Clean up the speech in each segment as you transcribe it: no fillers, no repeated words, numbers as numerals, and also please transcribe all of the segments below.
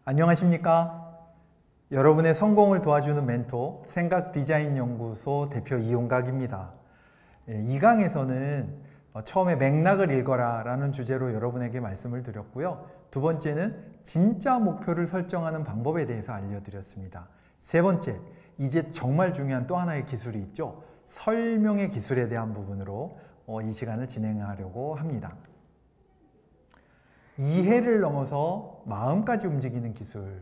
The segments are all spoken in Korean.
안녕하십니까? 여러분의 성공을 도와주는 멘토 생각디자인연구소 대표 이용각입니다. 이 강에서는 처음에 맥락을 읽어라 라는 주제로 여러분에게 말씀을 드렸고요. 두 번째는 진짜 목표를 설정하는 방법에 대해서 알려드렸습니다. 세 번째, 이제 정말 중요한 또 하나의 기술이 있죠. 설명의 기술에 대한 부분으로 이 시간을 진행하려고 합니다. 이해를 넘어서 마음까지 움직이는 기술,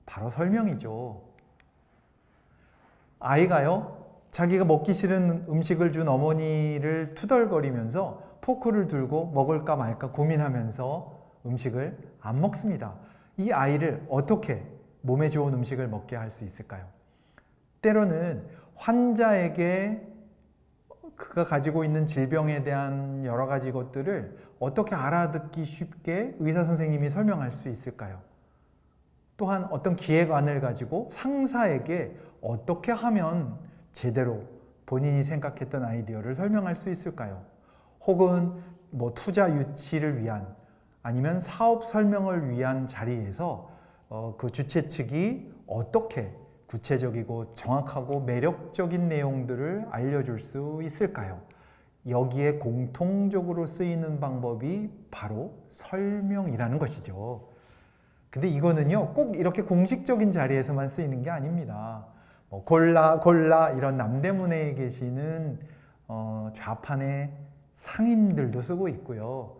바로 설명이죠. 아이가요, 자기가 먹기 싫은 음식을 준 어머니를 투덜거리면서 포크를 들고 먹을까 말까 고민하면서 음식을 안 먹습니다. 이 아이를 어떻게 몸에 좋은 음식을 먹게 할 수 있을까요? 때로는 환자에게 그가 가지고 있는 질병에 대한 여러 가지 것들을 어떻게 알아듣기 쉽게 의사 선생님이 설명할 수 있을까요? 또한 어떤 기획안을 가지고 상사에게 어떻게 하면 제대로 본인이 생각했던 아이디어를 설명할 수 있을까요? 혹은 투자 유치를 위한 아니면 사업 설명을 위한 자리에서 그 주최 측이 어떻게 구체적이고 정확하고 매력적인 내용들을 알려줄 수 있을까요? 여기에 공통적으로 쓰이는 방법이 바로 설명이라는 것이죠. 근데 이거는요, 꼭 이렇게 공식적인 자리에서만 쓰이는 게 아닙니다. 골라 이런 남대문에 계시는 좌판의 상인들도 쓰고 있고요.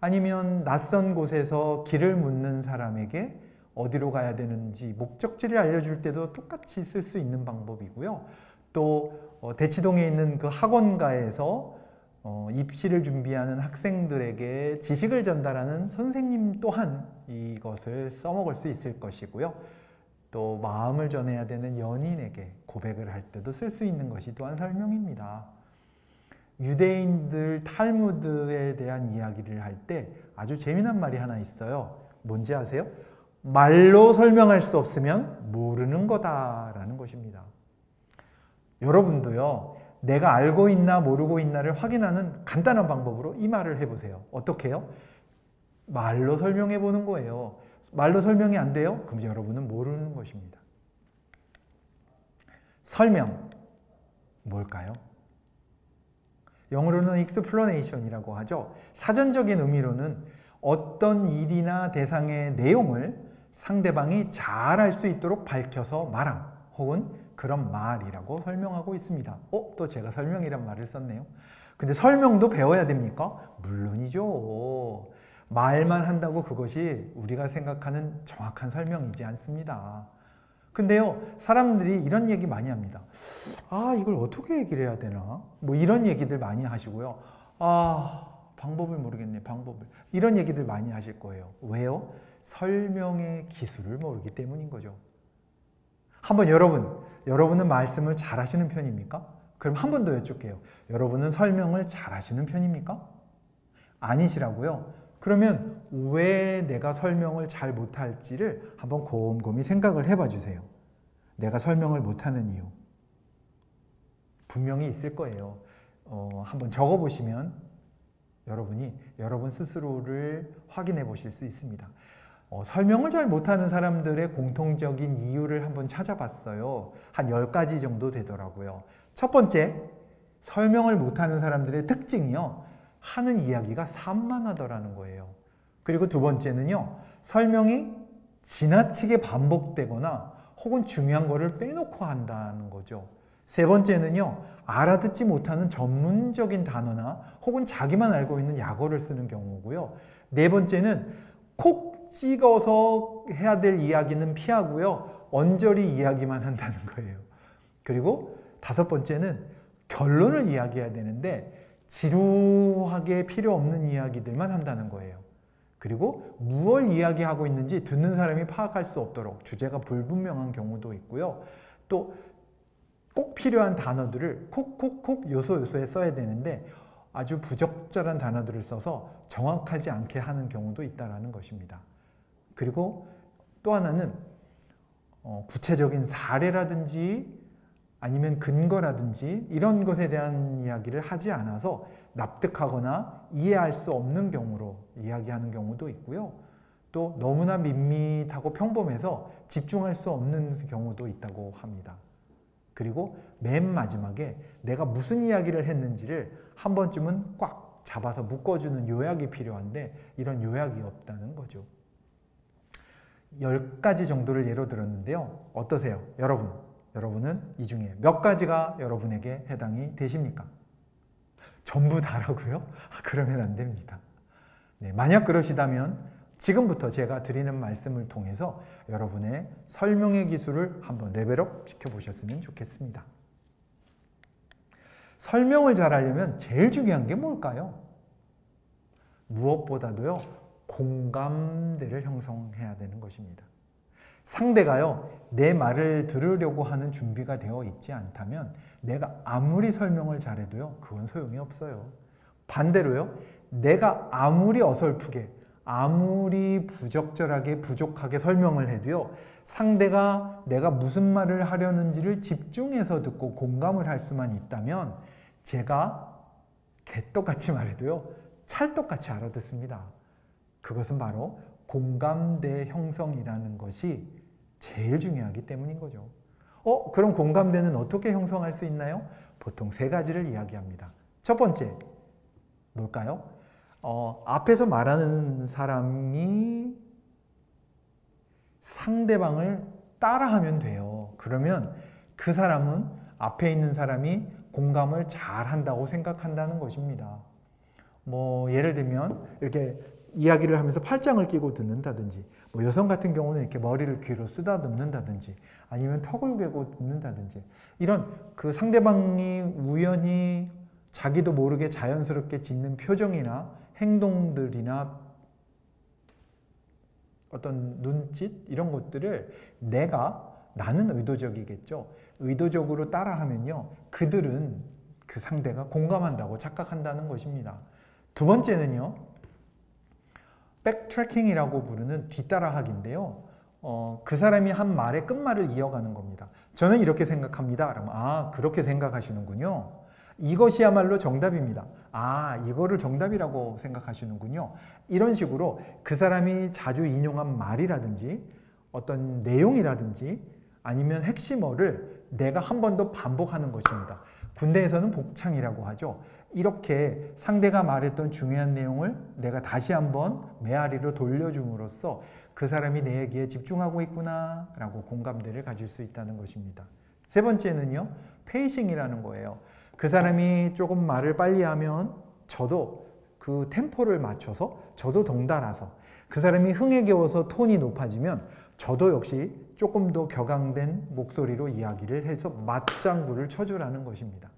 아니면 낯선 곳에서 길을 묻는 사람에게 어디로 가야 되는지 목적지를 알려줄 때도 똑같이 쓸 수 있는 방법이고요. 또 대치동에 있는 그 학원가에서 입시를 준비하는 학생들에게 지식을 전달하는 선생님 또한 이것을 써먹을 수 있을 것이고요. 또 마음을 전해야 되는 연인에게 고백을 할 때도 쓸 수 있는 것이 또한 설명입니다. 유대인들 탈무드에 대한 이야기를 할 때 아주 재미난 말이 하나 있어요. 뭔지 아세요? 말로 설명할 수 없으면 모르는 거다라는 것입니다. 여러분도요, 내가 알고 있나 모르고 있나를 확인하는 간단한 방법으로 이 말을 해보세요. 어떻게 해요? 말로 설명해 보는 거예요. 말로 설명이 안 돼요? 그럼 여러분은 모르는 것입니다. 설명, 뭘까요? 영어로는 explanation이라고 하죠. 사전적인 의미로는 어떤 일이나 대상의 내용을 상대방이 잘 알 수 있도록 밝혀서 말함, 혹은 그런 말이라고 설명하고 있습니다. 또 제가 설명이란 말을 썼네요. 근데 설명도 배워야 됩니까? 물론이죠. 말만 한다고 그것이 우리가 생각하는 정확한 설명이지 않습니다. 근데요, 사람들이 이런 얘기 많이 합니다. 이걸 어떻게 얘기를 해야 되나? 이런 얘기들 많이 하시고요. 방법을 모르겠네, 방법을. 이런 얘기들 많이 하실 거예요. 왜요? 설명의 기술을 모르기 때문인 거죠. 한번 여러분은 말씀을 잘 하시는 편입니까? 그럼 한 번 더 여쭐게요. 여러분은 설명을 잘 하시는 편입니까? 아니시라고요? 그러면 왜 내가 설명을 잘 못할지를 한번 곰곰이 생각을 해봐 주세요. 내가 설명을 못하는 이유. 분명히 있을 거예요. 한번 적어보시면 여러분이 여러분 스스로를 확인해 보실 수 있습니다. 설명을 잘 못하는 사람들의 공통적인 이유를 한번 찾아봤어요. 한 10가지 정도 되더라고요. 첫 번째, 설명을 못하는 사람들의 특징이요, 하는 이야기가 산만하더라는 거예요. 그리고 두 번째는요, 설명이 지나치게 반복되거나 혹은 중요한 거를 빼놓고 한다는 거죠. 세 번째는요, 알아듣지 못하는 전문적인 단어나 혹은 자기만 알고 있는 약어를 쓰는 경우고요. 네 번째는 콕 찍어서 해야 될 이야기는 피하고요, 언저리 이야기만 한다는 거예요. 그리고 다섯 번째는 결론을 이야기해야 되는데 지루하게 필요 없는 이야기들만 한다는 거예요. 그리고 무엇을 이야기하고 있는지 듣는 사람이 파악할 수 없도록 주제가 불분명한 경우도 있고요. 또 꼭 필요한 단어들을 콕콕콕 요소요소에 써야 되는데 아주 부적절한 단어들을 써서 정확하지 않게 하는 경우도 있다는 것입니다. 그리고 또 하나는 구체적인 사례라든지 아니면 근거라든지 이런 것에 대한 이야기를 하지 않아서 납득하거나 이해할 수 없는 경우로 이야기하는 경우도 있고요. 또 너무나 밋밋하고 평범해서 집중할 수 없는 경우도 있다고 합니다. 그리고 맨 마지막에 내가 무슨 이야기를 했는지를 한 번쯤은 꽉 잡아서 묶어주는 요약이 필요한데 이런 요약이 없다는 거죠. 10가지 정도를 예로 들었는데요. 어떠세요? 여러분은 이 중에 몇 가지가 여러분에게 해당이 되십니까? 전부 다라고요? 그러면 안 됩니다. 네, 만약 그러시다면 지금부터 제가 드리는 말씀을 통해서 여러분의 설명의 기술을 한번 레벨업 시켜보셨으면 좋겠습니다. 설명을 잘하려면 제일 중요한 게 뭘까요? 무엇보다도요, 공감대를 형성해야 되는 것입니다. 상대가요, 내 말을 들으려고 하는 준비가 되어 있지 않다면 내가 아무리 설명을 잘해도요, 그건 소용이 없어요. 반대로요, 내가 아무리 어설프게, 아무리 부적절하게, 부족하게 설명을 해도요, 상대가 내가 무슨 말을 하려는지를 집중해서 듣고 공감을 할 수만 있다면 제가 개떡같이 말해도요, 찰떡같이 알아듣습니다. 그것은 바로 공감대 형성이라는 것이 제일 중요하기 때문인 거죠. 그럼 공감대는 어떻게 형성할 수 있나요? 보통 3가지를 이야기합니다. 첫 번째, 뭘까요? 앞에서 말하는 사람이 상대방을 따라하면 돼요. 그러면 그 사람은 앞에 있는 사람이 공감을 잘 한다고 생각한다는 것입니다. 예를 들면 이렇게 이야기를 하면서 팔짱을 끼고 듣는다든지, 여성 같은 경우는 이렇게 머리를 귀로 쓰다듬는다든지, 아니면 턱을 괴고 듣는다든지, 이런 그 상대방이 우연히 자기도 모르게 자연스럽게 짓는 표정이나 행동들이나 어떤 눈짓 이런 것들을 나는 의도적이겠죠. 의도적으로 따라하면요, 그들은 그 상대가 공감한다고 착각한다는 것입니다. 두 번째는요, 백트래킹이라고 부르는 뒤따라하기인데요. 그 사람이 한 말의 끝말을 이어가는 겁니다. 저는 이렇게 생각합니다. 그러면 그렇게 생각하시는군요. 이것이야말로 정답입니다. 이거를 정답이라고 생각하시는군요. 이런 식으로 그 사람이 자주 인용한 말이라든지 어떤 내용이라든지 아니면 핵심어를 내가 한 번 더 반복하는 것입니다. 군대에서는 복창이라고 하죠. 이렇게 상대가 말했던 중요한 내용을 내가 다시 한번 메아리로 돌려줌으로써 그 사람이 내 얘기에 집중하고 있구나 라고 공감대를 가질 수 있다는 것입니다. 세 번째는요, 페이싱이라는 거예요. 그 사람이 조금 말을 빨리 하면 저도 그 템포를 맞춰서 저도 덩달아서, 그 사람이 흥에 겨워서 톤이 높아지면 저도 역시 조금 더 격앙된 목소리로 이야기를 해서 맞장구를 쳐주라는 것입니다.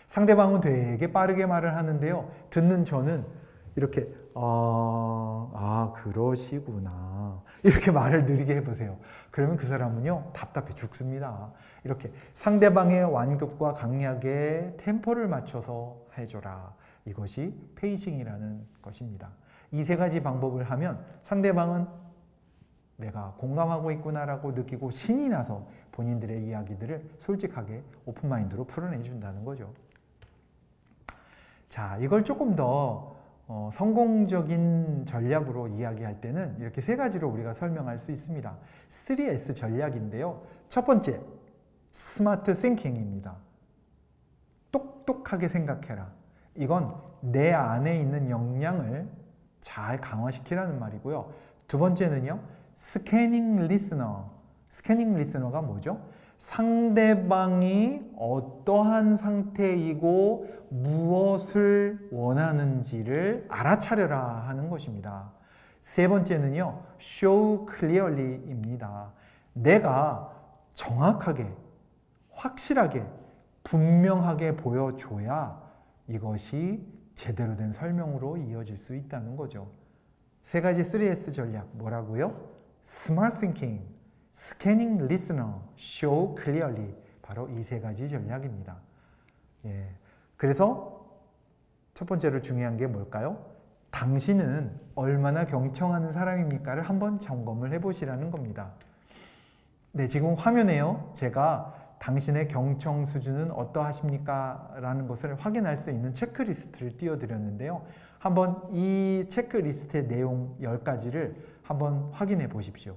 상대방은 되게 빠르게 말을 하는데요, 듣는 저는 이렇게 그러시구나 이렇게 말을 느리게 해보세요. 그러면 그 사람은요, 답답해 죽습니다. 이렇게 상대방의 완급과 강약에 템포를 맞춰서 해줘라. 이것이 페이싱이라는 것입니다. 이 3가지 방법을 하면 상대방은 내가 공감하고 있구나라고 느끼고 신이 나서 본인들의 이야기들을 솔직하게 오픈마인드로 풀어내준다는 거죠. 자, 이걸 조금 더 성공적인 전략으로 이야기할 때는 이렇게 3가지로 우리가 설명할 수 있습니다. 3S 전략인데요. 첫 번째, 스마트 띵킹입니다. 똑똑하게 생각해라. 이건 내 안에 있는 역량을 잘 강화시키라는 말이고요. 두 번째는요, 스캐닝 리스너. 스캐닝 리스너가 뭐죠? 상대방이 어떠한 상태이고 무엇을 원하는지를 알아차려라 하는 것입니다. 세 번째는요, show clearly입니다. 내가 정확하게, 확실하게, 분명하게 보여줘야 이것이 제대로 된 설명으로 이어질 수 있다는 거죠. 3가지 3S 전략 뭐라고요? Smart Thinking, Scanning Listener, Show Clearly. 바로 이 3가지 전략입니다. 그래서 첫 번째로 중요한 게 뭘까요? 당신은 얼마나 경청하는 사람입니까를 한번 점검을 해보시라는 겁니다. 네, 지금 화면에요, 제가 당신의 경청 수준은 어떠하십니까? 라는 것을 확인할 수 있는 체크리스트를 띄워드렸는데요. 한번 이 체크리스트의 내용 10가지를 한번 확인해 보십시오.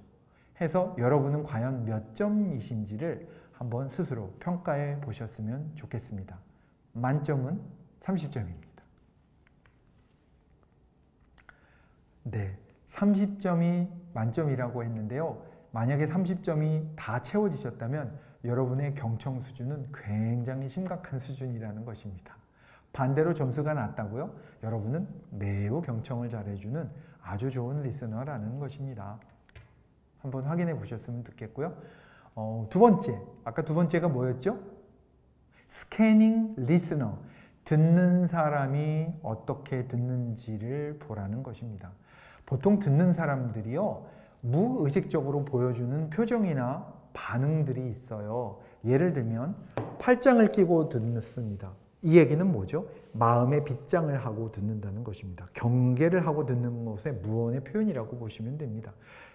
해서 여러분은 과연 몇 점이신지를 한번 스스로 평가해 보셨으면 좋겠습니다. 만점은 30점입니다. 네, 30점이 만점이라고 했는데요. 만약에 30점이 다 채워지셨다면 여러분의 경청 수준은 굉장히 심각한 수준이라는 것입니다. 반대로 점수가 낮다고요? 여러분은 매우 경청을 잘해주는 아주 좋은 리스너라는 것입니다. 한번 확인해 보셨으면 좋겠고요. 두 번째, 아까 두 번째가 뭐였죠? 스캐닝 리스너, 듣는 사람이 어떻게 듣는지를 보라는 것입니다. 보통 듣는 사람들이요, 무의식적으로 보여주는 표정이나 반응들이 있어요. 예를 들면 팔짱을 끼고 듣습니다. 이 얘기는 뭐죠? 마음의 빗장을 하고 듣는다는 것입니다. 경계를 하고 듣는 것의 무언의 표현이라고 보시면 됩니다.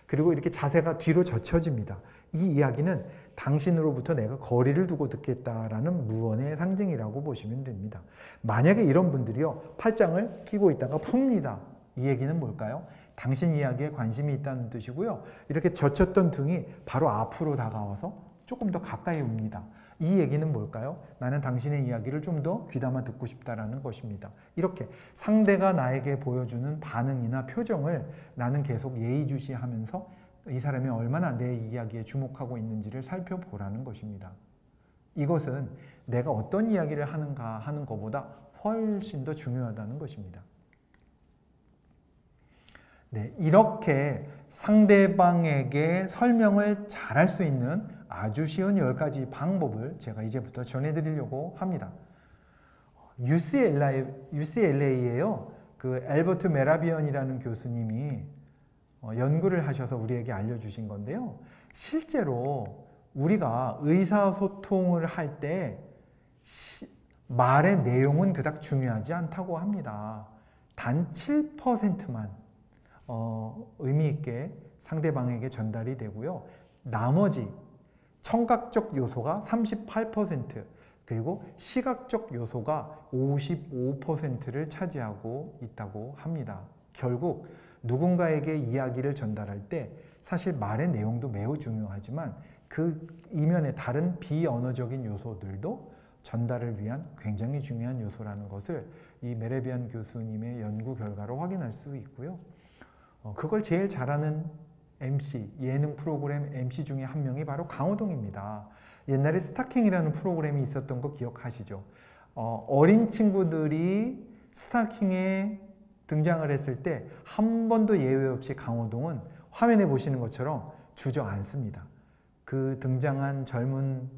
그리고 이렇게 자세가 뒤로 젖혀집니다. 이 이야기는 당신으로부터 내가 거리를 두고 듣겠다라는 무언의 상징이라고 보시면 됩니다. 만약에 이런 분들이요, 팔짱을 끼고 있다가 풉니다. 이 얘기는 뭘까요? 당신 이야기에 관심이 있다는 뜻이고요. 이렇게 젖혔던 등이 바로 앞으로 다가와서 조금 더 가까이 옵니다. 이 얘기는 뭘까요? 나는 당신의 이야기를 좀 더 귀담아 듣고 싶다라는 것입니다. 이렇게 상대가 나에게 보여주는 반응이나 표정을 나는 계속 예의주시하면서 이 사람이 얼마나 내 이야기에 주목하고 있는지를 살펴보라는 것입니다. 이것은 내가 어떤 이야기를 하는가 하는 것보다 훨씬 더 중요하다는 것입니다. 네, 이렇게 상대방에게 설명을 잘할 수 있는 아주 쉬운 10가지 방법을 제가 이제부터 전해드리려고 합니다. UCLA에요. 그 앨버트 메라비언이라는 교수님이 연구를 하셔서 우리에게 알려주신 건데요. 실제로 우리가 의사소통을 할 때 말의 내용은 그닥 중요하지 않다고 합니다. 단 7%만 의미 있게 상대방에게 전달이 되고요. 나머지 청각적 요소가 38%, 그리고 시각적 요소가 55%를 차지하고 있다고 합니다. 결국 누군가에게 이야기를 전달할 때 사실 말의 내용도 매우 중요하지만 그 이면에 다른 비언어적인 요소들도 전달을 위한 굉장히 중요한 요소라는 것을 이 메라비안 교수님의 연구 결과로 확인할 수 있고요. 그걸 제일 잘하는 MC, 예능 프로그램 MC 중에 한 명이 바로 강호동입니다. 옛날에 스타킹이라는 프로그램이 있었던 거 기억하시죠? 어린 친구들이 스타킹에 등장을 했을 때 한 번도 예외 없이 강호동은 화면에 보시는 것처럼 주저앉습니다. 그 등장한 젊은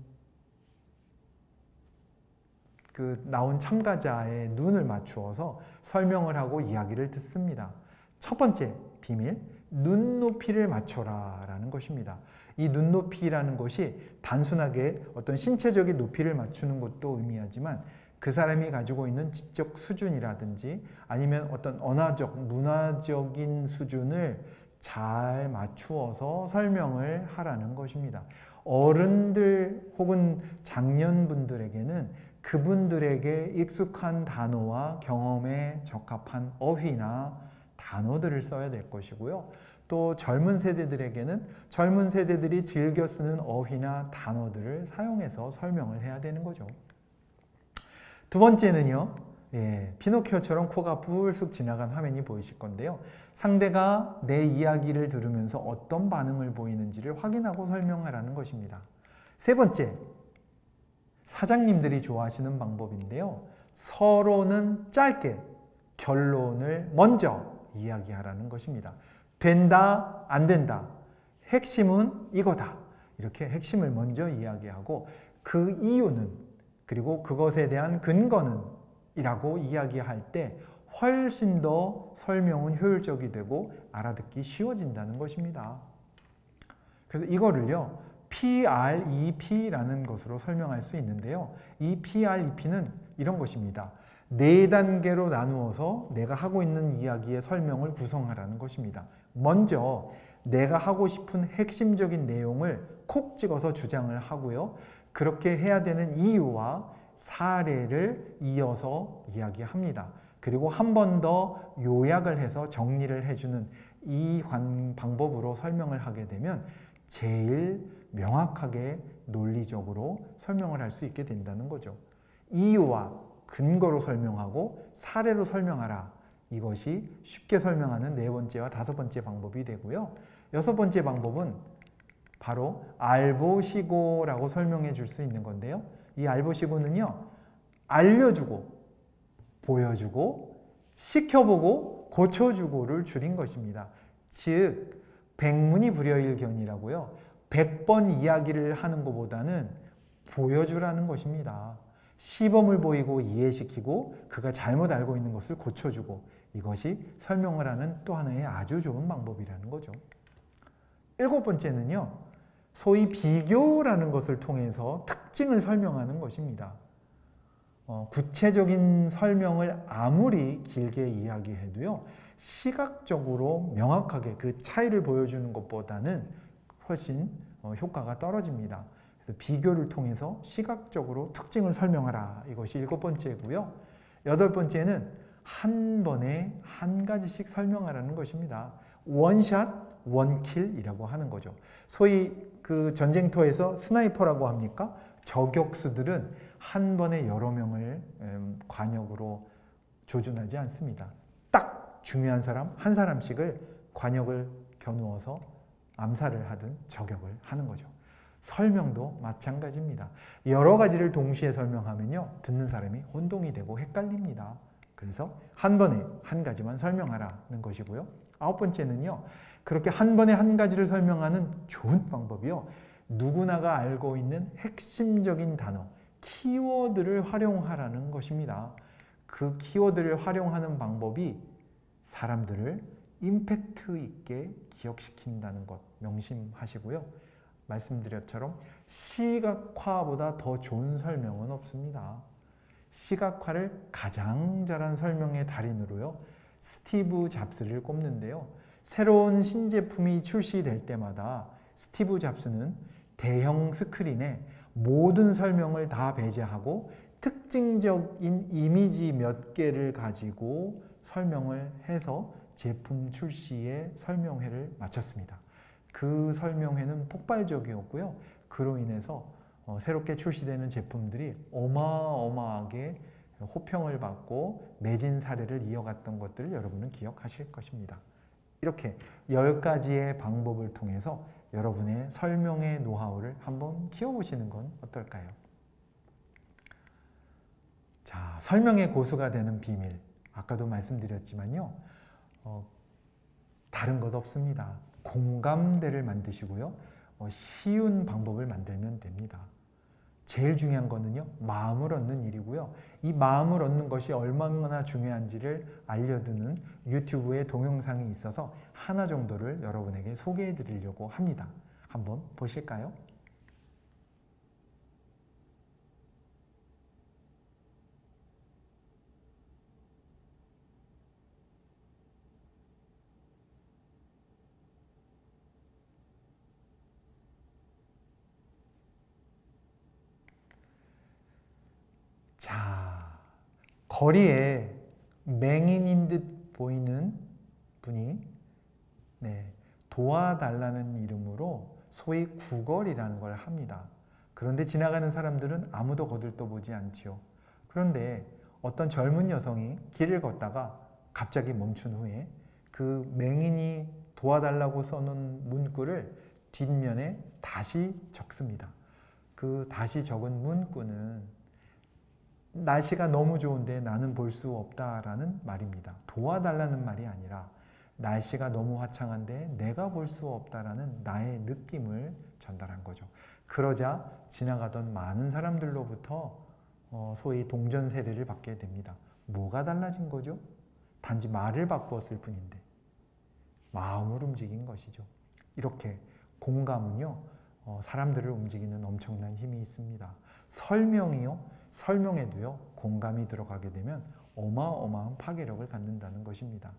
나온 참가자의 눈을 맞추어서 설명을 하고 이야기를 듣습니다. 첫 번째 비밀, 눈높이를 맞춰라 라는 것입니다. 이 눈높이라는 것이 단순하게 어떤 신체적인 높이를 맞추는 것도 의미하지만 그 사람이 가지고 있는 지적 수준이라든지 아니면 어떤 언어적, 문화적인 수준을 잘 맞추어서 설명을 하라는 것입니다. 어른들 혹은 장년분들에게는 그분들에게 익숙한 단어와 경험에 적합한 어휘나 단어들을 써야 될 것이고요. 또 젊은 세대들에게는 젊은 세대들이 즐겨 쓰는 어휘나 단어들을 사용해서 설명을 해야 되는 거죠. 두 번째는요, 피노키오처럼 코가 불쑥 지나간 화면이 보이실 건데요. 상대가 내 이야기를 들으면서 어떤 반응을 보이는지를 확인하고 설명하라는 것입니다. 세 번째, 사장님들이 좋아하시는 방법인데요. 서로는 짧게 결론을 먼저 이야기하라는 것입니다. 된다, 안 된다. 핵심은 이거다. 이렇게 핵심을 먼저 이야기하고 그 이유는, 그리고 그것에 대한 근거는 이라고 이야기할 때 훨씬 더 설명은 효율적이 되고 알아듣기 쉬워진다는 것입니다. 그래서 이거를요, PREP라는 것으로 설명할 수 있는데요. 이 PREP는 이런 것입니다. 4단계로 나누어서 내가 하고 있는 이야기의 설명을 구성하라는 것입니다. 먼저 내가 하고 싶은 핵심적인 내용을 콕 찍어서 주장을 하고요. 그렇게 해야 되는 이유와 사례를 이어서 이야기합니다. 그리고 한 번 더 요약을 해서 정리를 해주는 이 방법으로 설명을 하게 되면 제일 명확하게 논리적으로 설명을 할 수 있게 된다는 거죠. 이유와 근거로 설명하고 사례로 설명하라. 이것이 쉽게 설명하는 네 번째와 다섯 번째 방법이 되고요. 여섯 번째 방법은 바로 알보시고라고 설명해 줄 수 있는 건데요. 이 알보시고는요, 알려주고, 보여주고, 시켜보고, 고쳐주고를 줄인 것입니다. 즉, 백문이불여일견이라고요. 100번 이야기를 하는 것보다는 보여주라는 것입니다. 시범을 보이고 이해시키고 그가 잘못 알고 있는 것을 고쳐주고, 이것이 설명을 하는 또 하나의 아주 좋은 방법이라는 거죠. 일곱 번째는요, 소위 비교라는 것을 통해서 특징을 설명하는 것입니다. 구체적인 설명을 아무리 길게 이야기해도요, 시각적으로 명확하게 그 차이를 보여주는 것보다는 훨씬 효과가 떨어집니다. 그래서 비교를 통해서 시각적으로 특징을 설명하라. 이것이 일곱 번째고요. 여덟 번째는 한 번에 한 가지씩 설명하라는 것입니다. 원샷, 원킬이라고 하는 거죠. 소위 그 전쟁터에서 스나이퍼라고 합니까? 저격수들은 한 번에 여러 명을 관역으로 조준하지 않습니다. 딱 중요한 사람 한 사람씩을 관역을 겨누어서 암살을 하든 저격을 하는 거죠. 설명도 마찬가지입니다. 여러 가지를 동시에 설명하면요, 듣는 사람이 혼동이 되고 헷갈립니다. 그래서 한 번에 한 가지만 설명하라는 것이고요. 아홉 번째는요, 그렇게 한 번에 한 가지를 설명하는 좋은 방법이요, 누구나가 알고 있는 핵심적인 단어, 키워드를 활용하라는 것입니다. 그 키워드를 활용하는 방법이 사람들을 임팩트 있게 기억시킨다는 것 명심하시고요. 말씀드렸처럼 시각화보다 더 좋은 설명은 없습니다. 시각화를 가장 잘한 설명의 달인으로요, 스티브 잡스를 꼽는데요. 새로운 신제품이 출시될 때마다 스티브 잡스는 대형 스크린에 모든 설명을 다 배제하고 특징적인 이미지 몇 개를 가지고 설명을 해서 제품 출시의 설명회를 마쳤습니다. 그 설명회는 폭발적이었고요. 그로 인해서 새롭게 출시되는 제품들이 어마어마하게 호평을 받고 매진 사례를 이어갔던 것들을 여러분은 기억하실 것입니다. 이렇게 10가지의 방법을 통해서 여러분의 설명의 노하우를 한번 키워보시는 건 어떨까요? 자, 설명의 고수가 되는 비밀. 아까도 말씀드렸지만요, 다른 것 없습니다. 공감대를 만드시고요, 쉬운 방법을 만들면 됩니다. 제일 중요한 거는요, 마음을 얻는 일이고요. 이 마음을 얻는 것이 얼마나 중요한지를 알려두는 유튜브의 동영상이 있어서 하나 정도를 여러분에게 소개해 드리려고 합니다. 한번 보실까요? 자, 거리에 맹인인 듯 보이는 분이 도와달라는 이름으로 소위 구걸이라는 걸 합니다. 그런데 지나가는 사람들은 아무도 거들떠보지 않지요. 그런데 어떤 젊은 여성이 길을 걷다가 갑자기 멈춘 후에 그 맹인이 도와달라고 써놓은 문구를 뒷면에 다시 적습니다. 그 다시 적은 문구는 날씨가 너무 좋은데 나는 볼 수 없다라는 말입니다. 도와달라는 말이 아니라 날씨가 너무 화창한데 내가 볼 수 없다라는 나의 느낌을 전달한 거죠. 그러자 지나가던 많은 사람들로부터 소위 동전 세례를 받게 됩니다. 뭐가 달라진 거죠? 단지 말을 바꾸었을 뿐인데 마음을 움직인 것이죠. 이렇게 공감은요, 사람들을 움직이는 엄청난 힘이 있습니다. 설명에도요, 공감이 들어가게 되면 어마어마한 파괴력을 갖는다는 것입니다.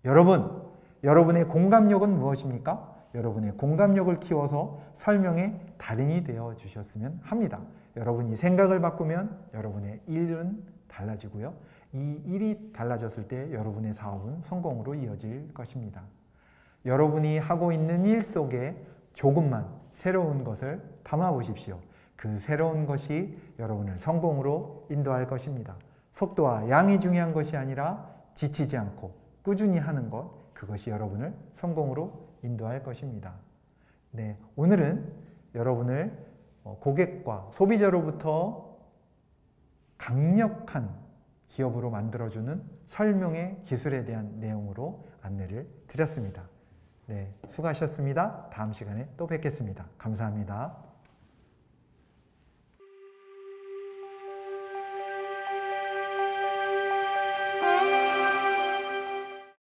여러분의 공감력은 무엇입니까? 여러분의 공감력을 키워서 설명의 달인이 되어 주셨으면 합니다. 여러분이 생각을 바꾸면 여러분의 일은 달라지고요. 이 1이 달라졌을 때 여러분의 사업은 성공으로 이어질 것입니다. 여러분이 하고 있는 일 속에 조금만 새로운 것을 담아 보십시오. 그 새로운 것이 여러분을 성공으로 인도할 것입니다. 속도와 양이 중요한 것이 아니라 지치지 않고 꾸준히 하는 것, 그것이 여러분을 성공으로 인도할 것입니다. 네, 오늘은 여러분을 고객과 소비자로부터 강력한 기업으로 만들어주는 설명의 기술에 대한 내용으로 안내를 드렸습니다. 네, 수고하셨습니다. 다음 시간에 또 뵙겠습니다. 감사합니다.